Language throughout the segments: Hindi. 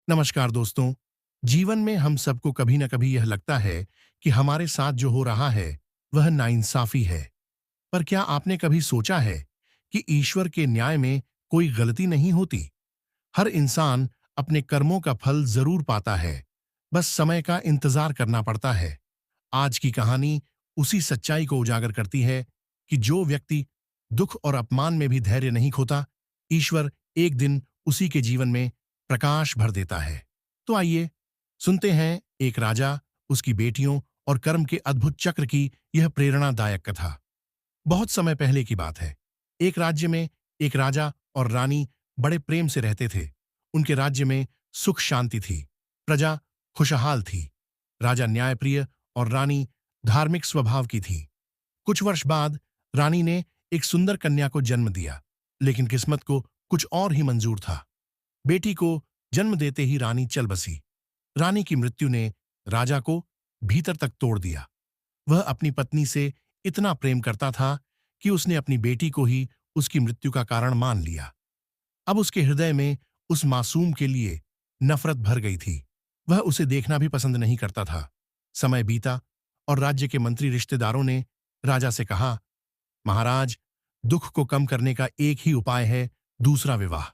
नमस्कार दोस्तों। जीवन में हम सबको कभी न कभी यह लगता है कि हमारे साथ जो हो रहा है वह नाइंसाफी है। पर क्या आपने कभी सोचा है कि ईश्वर के न्याय में कोई गलती नहीं होती? हर इंसान अपने कर्मों का फल जरूर पाता है, बस समय का इंतजार करना पड़ता है। आज की कहानी उसी सच्चाई को उजागर करती है कि जो व्यक्ति दुख और अपमान में भी धैर्य नहीं खोता, ईश्वर एक दिन उसी के जीवन में प्रकाश भर देता है। तो आइए सुनते हैं एक राजा, उसकी बेटियों और कर्म के अद्भुत चक्र की यह प्रेरणादायक कथा। बहुत समय पहले की बात है। एक राज्य में एक राजा और रानी बड़े प्रेम से रहते थे। उनके राज्य में सुख शांति थी, प्रजा खुशहाल थी। राजा न्यायप्रिय और रानी धार्मिक स्वभाव की थी। कुछ वर्ष बाद रानी ने एक सुंदर कन्या को जन्म दिया, लेकिन किस्मत को कुछ और ही मंजूर था। बेटी को जन्म देते ही रानी चल बसी। रानी की मृत्यु ने राजा को भीतर तक तोड़ दिया। वह अपनी पत्नी से इतना प्रेम करता था कि उसने अपनी बेटी को ही उसकी मृत्यु का कारण मान लिया। अब उसके हृदय में उस मासूम के लिए नफरत भर गई थी। वह उसे देखना भी पसंद नहीं करता था। समय बीता और राज्य के मंत्री रिश्तेदारों ने राजा से कहा, महाराज, दुख को कम करने का एक ही उपाय है, दूसरा विवाह।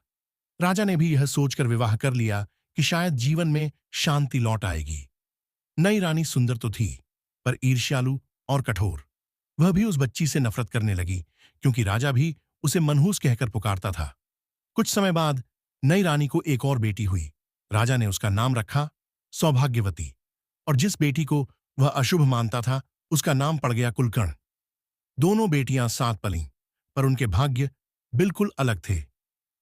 राजा ने भी यह सोचकर विवाह कर लिया कि शायद जीवन में शांति लौट आएगी। नई रानी सुंदर तो थी, पर ईर्ष्यालु और कठोर। वह भी उस बच्ची से नफरत करने लगी, क्योंकि राजा भी उसे मनहूस कहकर पुकारता था। कुछ समय बाद नई रानी को एक और बेटी हुई। राजा ने उसका नाम रखा सौभाग्यवती, और जिस बेटी को वह अशुभ मानता था उसका नाम पड़ गया कुलकर्ण। दोनों बेटियां साथ पलीं, पर उनके भाग्य बिल्कुल अलग थे।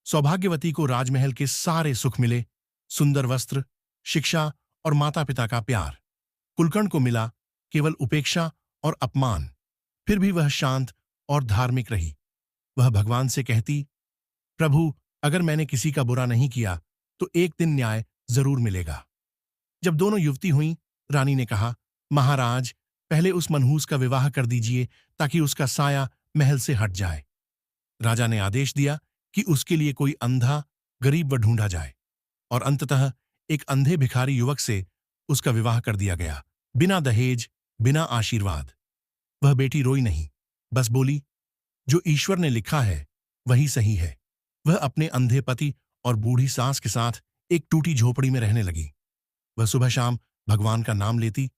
सौभाग्यवती को राजमहल के सारे सुख मिले, सुंदर वस्त्र, शिक्षा और माता पिता का प्यार। कुलकर्ण को मिला केवल उपेक्षा और अपमान। फिर भी वह शांत और धार्मिक रही। वह भगवान से कहती, प्रभु, अगर मैंने किसी का बुरा नहीं किया तो एक दिन न्याय जरूर मिलेगा। जब दोनों युवती हुईं, रानी ने कहा, महाराज, पहले उस मनहूस का विवाह कर दीजिए ताकि उसका साया महल से हट जाए। राजा ने आदेश दिया कि उसके लिए कोई अंधा गरीब व ढूंढा जाए, और अंततः एक अंधे भिखारी युवक से उसका विवाह कर दिया गया, बिना दहेज, बिना आशीर्वाद। वह बेटी रोई नहीं, बस बोली, जो ईश्वर ने लिखा है वही सही है। वह अपने अंधे पति और बूढ़ी सास के साथ एक टूटी झोपड़ी में रहने लगी। वह सुबह शाम भगवान का नाम लेती,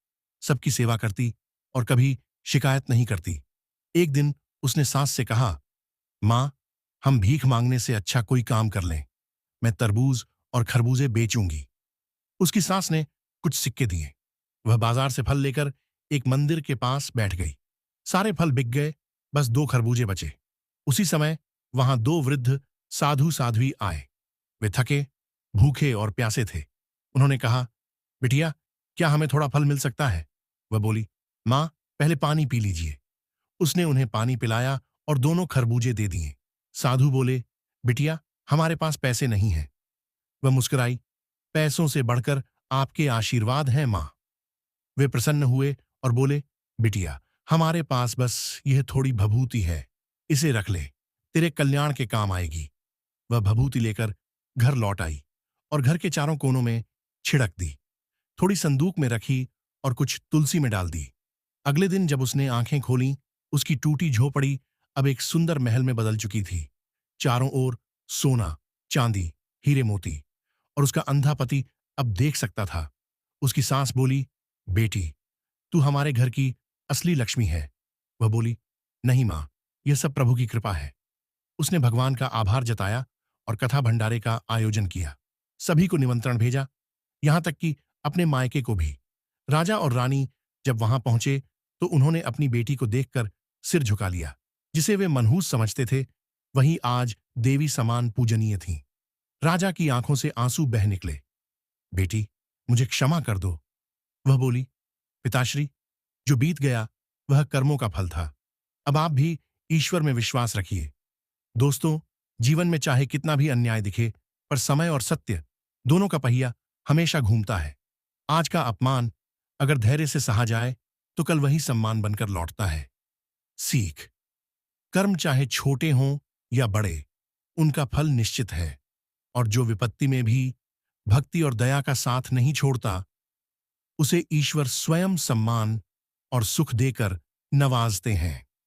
सबकी सेवा करती और कभी शिकायत नहीं करती। एक दिन उसने सास से कहा, मां, हम भीख मांगने से अच्छा कोई काम कर लें। मैं तरबूज और खरबूजे बेचूंगी। उसकी सास ने कुछ सिक्के दिए। वह बाजार से फल लेकर एक मंदिर के पास बैठ गई। सारे फल बिक गए, बस 2 खरबूजे बचे। उसी समय वहां 2 वृद्ध साधु साध्वी आए। वे थके, भूखे और प्यासे थे। उन्होंने कहा, बिटिया, क्या हमें थोड़ा फल मिल सकता है? वह बोली, मां, पहले पानी पी लीजिए। उसने उन्हें पानी पिलाया और दोनों खरबूजे दे दिए। साधु बोले, बिटिया, हमारे पास पैसे नहीं हैं। वह मुस्कुराई, पैसों से बढ़कर आपके आशीर्वाद हैं मां। वे प्रसन्न हुए और बोले, बिटिया, हमारे पास बस यह थोड़ी भभूति है, इसे रख ले, तेरे कल्याण के काम आएगी। वह भभूति लेकर घर लौट आई और घर के चारों कोनों में छिड़क दी। थोड़ी संदूक में रखी और कुछ तुलसी में डाल दी। अगले दिन जब उसने आंखें खोलीं, उसकी टूटी झोपड़ी अब एक सुंदर महल में बदल चुकी थी। चारों ओर सोना, चांदी, हीरे मोती, और उसका अंधा पति अब देख सकता था। उसकी सास बोली, बेटी, तू हमारे घर की असली लक्ष्मी है। वह बोली, नहीं मां, यह सब प्रभु की कृपा है। उसने भगवान का आभार जताया और कथा भंडारे का आयोजन किया। सभी को निमंत्रण भेजा, यहां तक कि अपने मायके को भी। राजा और रानी जब वहां पहुंचे तो उन्होंने अपनी बेटी को देखकर सिर झुका लिया। जिसे वे मनहूस समझते थे, वही आज देवी समान पूजनीय थीं। राजा की आंखों से आंसू बह निकले। बेटी, मुझे क्षमा कर दो। वह बोली, पिताश्री, जो बीत गया वह कर्मों का फल था। अब आप भी ईश्वर में विश्वास रखिए। दोस्तों, जीवन में चाहे कितना भी अन्याय दिखे, पर समय और सत्य दोनों का पहिया हमेशा घूमता है। आज का अपमान अगर धैर्य से सहा जाए तो कल वही सम्मान बनकर लौटता है। सीख, कर्म चाहे छोटे हों या बड़े, उनका फल निश्चित है, और जो विपत्ति में भी भक्ति और दया का साथ नहीं छोड़ता, उसे ईश्वर स्वयं सम्मान और सुख देकर नवाजते हैं।